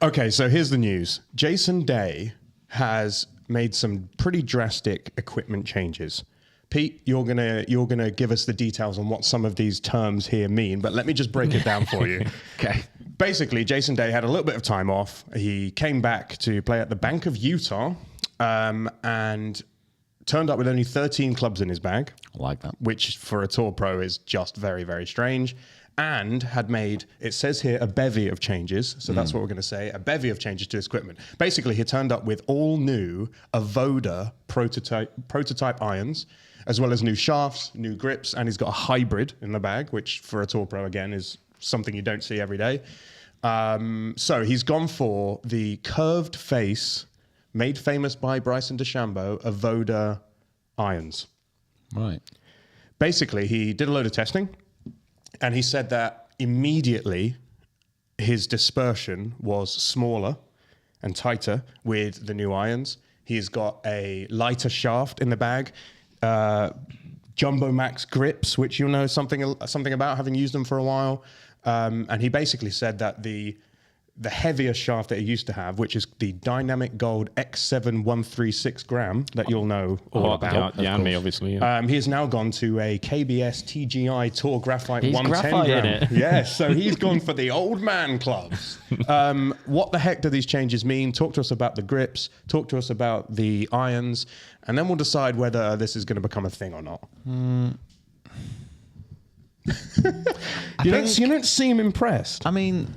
Okay, so here's the news. Jason Day has made some pretty drastic equipment changes. Pete, you're gonna give us the details on what some of these terms here mean, but let me just break it down for you. Okay. Basically, Jason Day had a little bit of time off. He came back to play at the Bank of Utah, and turned up with only 13 clubs in his bag. I like that. Which for a tour pro is just very, very strange. And had made, it says here, a bevy of changes. So that's what we're going to say, a bevy of changes to his equipment. Basically, he turned up with all new Avoda prototype irons, as well as new shafts, new grips, and he's got a hybrid in the bag, which for a tour pro, again, is something you don't see every day. So he's gone for the curved face, made famous by Bryson DeChambeau, Avoda irons. Right. Basically, he did a load of testing, and he said that immediately his dispersion was smaller and tighter with the new irons. He's got a lighter shaft in the bag, Jumbo Max grips, which you'll know something about, having used them for a while. And he basically said that the heavier shaft that he used to have, which is the Dynamic Gold X7 136 gram that you'll know all about. Yeah, and me, obviously. Yeah. He has now gone to a KBS TGI Tour Graphite He's 110 graphite gram. in it. Yes, so he's gone for the old man clubs. What the heck do these changes mean? Talk to us about the grips. Talk to us about the irons. And then we'll decide whether this is going to become a thing or not. You don't seem impressed. I mean,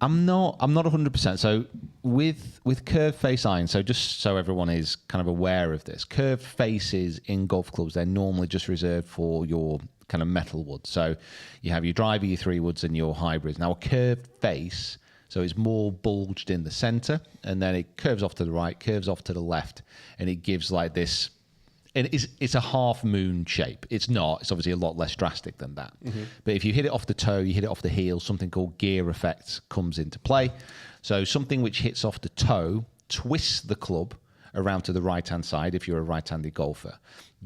I'm not 100%. So with curved face irons, so just so everyone is kind of aware of this, curved faces in golf clubs, they're normally just reserved for your kind of metal wood. So you have your driver, your 3 woods, and your hybrids. Now a curved face, so it's more bulged in the center, and then it curves off to the right, curves off to the left, and it gives like this. And it's a half moon shape. It's not. It's obviously a lot less drastic than that. Mm-hmm. But if you hit it off the toe, you hit it off the heel, something called gear effect comes into play. So something which hits off the toe twists the club around to the right-hand side if you're a right-handed golfer.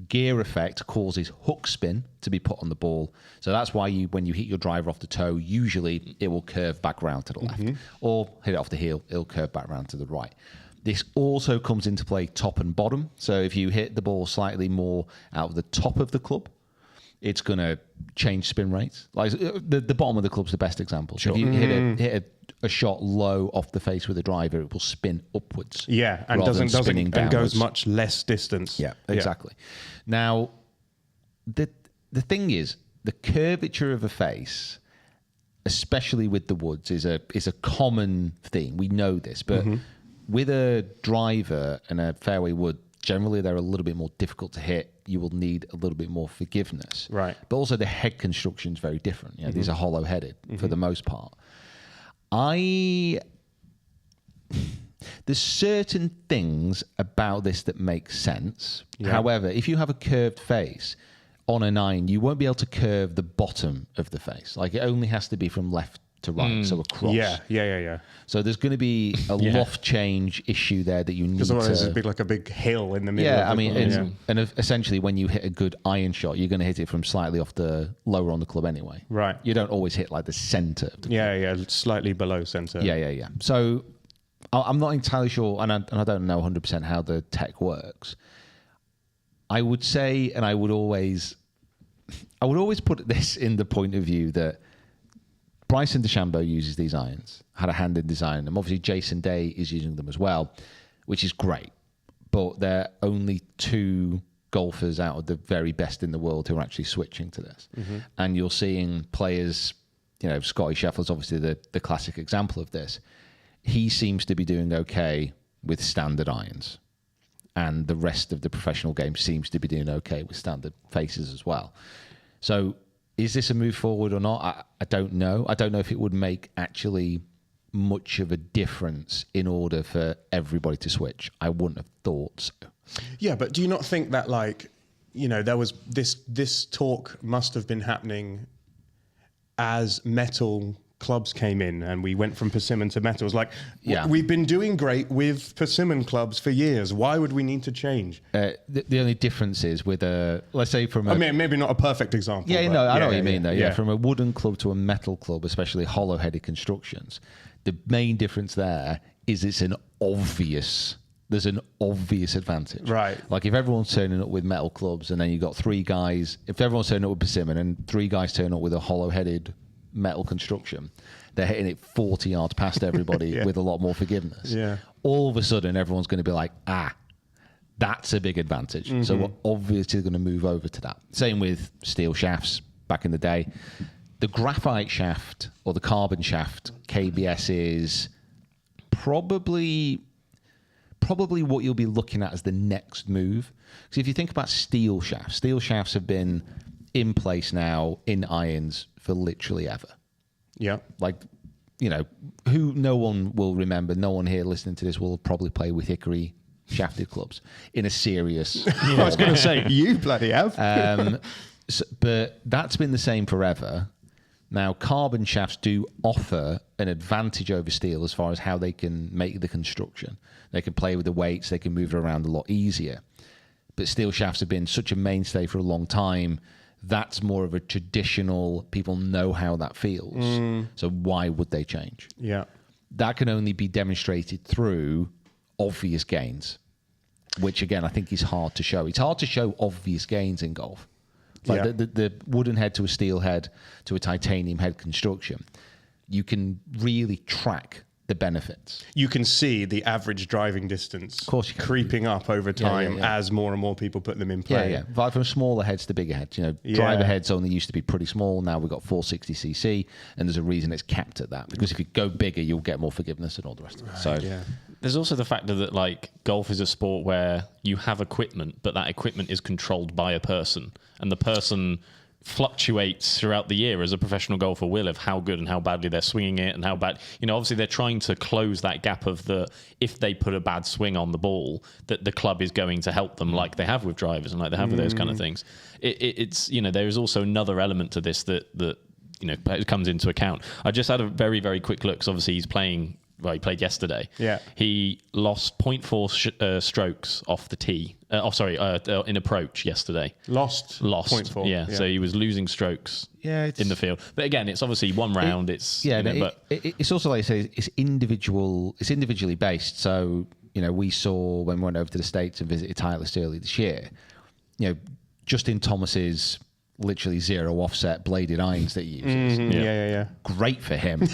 Gear effect causes hook spin to be put on the ball. So that's why when you hit your driver off the toe, usually it will curve back around to the left. Or hit it off the heel, it'll curve back around to the right. This also comes into play top and bottom. So if you hit the ball slightly more out of the top of the club, it's going to change spin rates. Like the bottom of the club's the best example. So if you hit a shot low off the face with a driver, it will spin upwards. Yeah, and and goes much less distance. Yeah, exactly. Now, the thing is, the curvature of a face, especially with the woods, is a common theme. We know this, but with a driver and a fairway wood, generally they're a little bit more difficult to hit. You will need a little bit more forgiveness. Right. But also the head construction is very different. You know, these are hollow-headed for the most part. There's certain things about this that make sense. Yeah. However, if you have a curved face on a 9, you won't be able to curve the bottom of the face. Like it only has to be from left to right, so across. Yeah. So there's going to be a loft change issue there that you need to... Because otherwise it's like a big hill in the middle. Yeah, I mean, and essentially when you hit a good iron shot, you're going to hit it from slightly off the lower on the club anyway. Right. You don't always hit like the center of the club. Yeah, slightly below center. Yeah. So I'm not entirely sure, and I don't know 100% how the tech works. I would say, and I would always put this in the point of view that Bryson DeChambeau uses these irons, had a hand in designing them. Obviously, Jason Day is using them as well, which is great. But there are only 2 golfers out of the very best in the world who are actually switching to this. And you're seeing players, Scotty Scheffler's obviously the classic example of this. He seems to be doing okay with standard irons. And the rest of the professional game seems to be doing okay with standard faces as well. So is this a move forward or not? I don't know. I don't know if it would make actually much of a difference in order for everybody to switch. I wouldn't have thought so. Yeah, but do you not think that, there was this talk must have been happening as metal clubs came in and we went from persimmon to metal? It was like, we've been doing great with persimmon clubs for years. Why would we need to change? The only difference is with let's say from maybe not a perfect example. I know what you mean though. Yeah, from a wooden club to a metal club, especially hollow-headed constructions, The main difference there is there's an obvious advantage. Right. Like if everyone's turning up with metal clubs and then you've got 3 guys, if everyone's turning up with persimmon and 3 guys turn up with a hollow-headed metal construction, they're hitting it 40 yards past everybody with a lot more forgiveness. Yeah. All of a sudden, everyone's going to be like, that's a big advantage. So we're obviously going to move over to that. Same with steel shafts back in the day. The graphite shaft or the carbon shaft KBS is probably what you'll be looking at as the next move. Because if you think about steel shafts have been in place now in irons for literally ever. Yeah. Like, who no one will remember, no one here listening to this will probably play with hickory shafted clubs in a serious I was going to say, you bloody have. But that's been the same forever. Now, carbon shafts do offer an advantage over steel as far as how they can make the construction. They can play with the weights, they can move it around a lot easier. But steel shafts have been such a mainstay for a long time. That's more of a traditional, people know how that feels. So why would they change? Yeah. That can only be demonstrated through obvious gains, which again, I think is hard to show. It's hard to show obvious gains in golf. Like the wooden head to a steel head to a titanium head construction, you can really track the benefits. You can see the average driving distance of course you can. Creeping up over time as more and more people put them in play. Like from smaller heads to bigger heads. Driver heads only used to be pretty small. Now we've got 460cc, and there's a reason it's capped at that. Because if you go bigger, you'll get more forgiveness and all the rest of it. So there's also the factor that like golf is a sport where you have equipment, but that equipment is controlled by a person, and the person fluctuates throughout the year, as a professional golfer will, of how good and how badly they're swinging it and how bad, obviously they're trying to close that gap of if they put a bad swing on the ball, that the club is going to help them, like they have with drivers and like they have with those kind of things. It's there is also another element to this that comes into account. I just had a very, very quick look, because obviously he's playing. Well, he played yesterday. Yeah. He lost 0.4 strokes off the tee. In approach yesterday. Lost 0.4. Yeah. So he was losing strokes in the field. But again, it's obviously one round. It's also, like I say, it's individual. It's individually based. So we saw when we went over to the States and visited Titleist earlier this year. Justin Thomas's literally zero offset bladed irons that he uses. Great for him.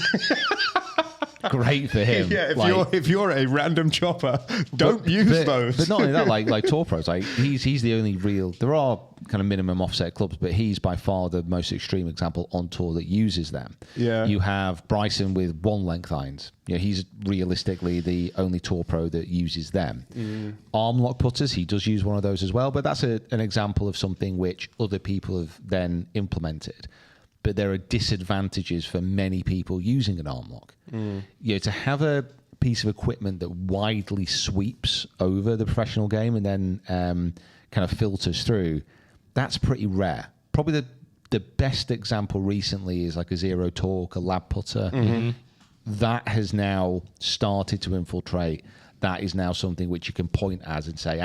Great for him. Yeah, if you're a random chopper, don't use those. But not only that, like tour pros, like he's the only real. There are kind of minimum offset clubs, but he's by far the most extreme example on tour that uses them. Yeah. You have Bryson with 1 length irons. He's realistically the only tour pro that uses them. Arm lock putters, he does use one of those as well, but that's an example of something which other people have then implemented. But there are disadvantages for many people using an arm lock. To have a piece of equipment that widely sweeps over the professional game and then kind of filters through, that's pretty rare. Probably the best example recently is like a zero torque, a lab putter. That has now started to infiltrate. That is now something which you can point at and say,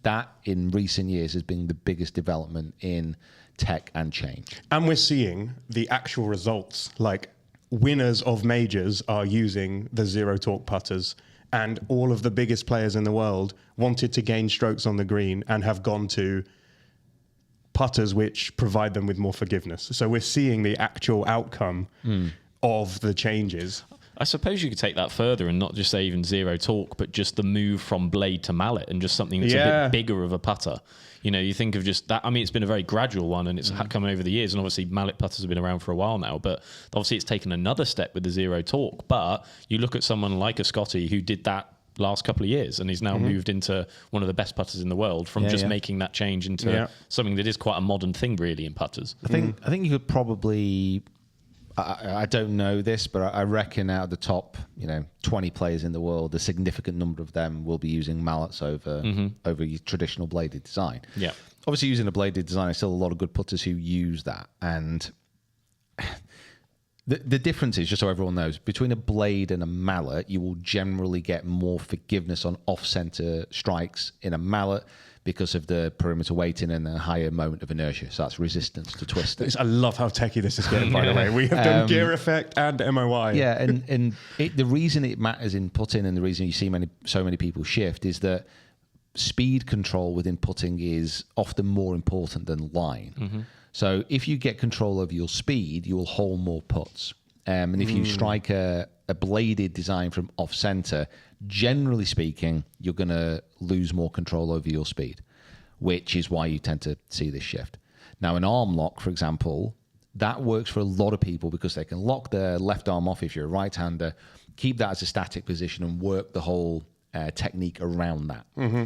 that in recent years has been the biggest development in tech and change. And we're seeing the actual results, like winners of majors are using the zero torque putters, and all of the biggest players in the world wanted to gain strokes on the green and have gone to putters which provide them with more forgiveness. So we're seeing the actual outcome of the changes. I suppose you could take that further and not just say even zero torque, but just the move from blade to mallet and just something that's a bit bigger of a putter. You think of just that. I mean, it's been a very gradual one, and it's come over the years. And obviously, mallet putters have been around for a while now. But obviously, it's taken another step with the zero torque. But you look at someone like a Scotty who did that last couple of years, and he's now moved into one of the best putters in the world from making that change into something that is quite a modern thing, really, in putters. I think you could probably. I don't know this, but I reckon out of the top, 20 players in the world, a significant number of them will be using mallets over your traditional bladed design. Yeah. Obviously, using a bladed design, there's still a lot of good putters who use that. And The difference is, just so everyone knows, between a blade and a mallet, you will generally get more forgiveness on off-center strikes in a mallet because of the perimeter weighting and a higher moment of inertia. So that's resistance to twisting. I love how techie this is getting, by the way. We have done gear effect and MOI. Yeah, and the reason it matters in putting and the reason you see so many people shift is that speed control within putting is often more important than line. Mm-hmm. So if you get control over your speed, you will hold more putts. And if you strike a bladed design from off-center, generally speaking, you're going to lose more control over your speed, which is why you tend to see this shift. Now, an arm lock, for example, that works for a lot of people because they can lock their left arm off if you're a right-hander, keep that as a static position and work the whole technique around that. Mm-hmm.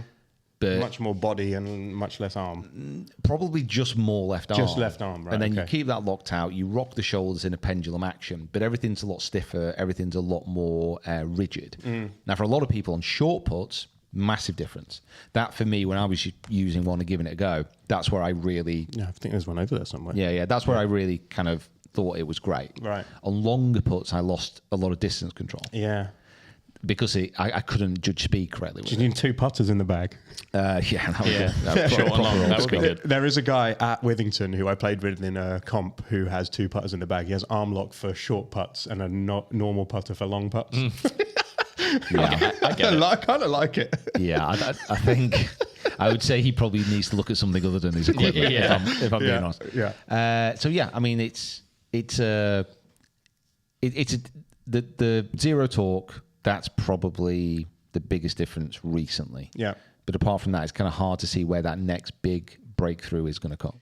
But much more body and much less arm. Probably just more left arm. Just left arm, right. And then you keep that locked out, you rock the shoulders in a pendulum action, but everything's a lot stiffer, everything's a lot more rigid. Now, for a lot of people on short puts, massive difference. That, for me, when I was using one and giving it a go, that's where I really... Yeah, I think there's one over there somewhere. Yeah, that's where I really kind of thought it was great. Right. On longer puts, I lost a lot of distance control. Yeah. Because I couldn't judge speed correctly. Do you need 2 putters in the bag? That was Short and long. That would be good. There is a guy at Withington who I played with in a comp who has 2 putters in the bag. He has arm lock for short putts and a normal putter for long putts. Yeah, I get it. I kind of like it. Yeah, I think I would say he probably needs to look at something other than his equipment. Yeah. If I'm being honest. Yeah. So yeah, I mean the zero torque. That's probably the biggest difference recently. Yeah. But apart from that, it's kind of hard to see where that next big breakthrough is going to come.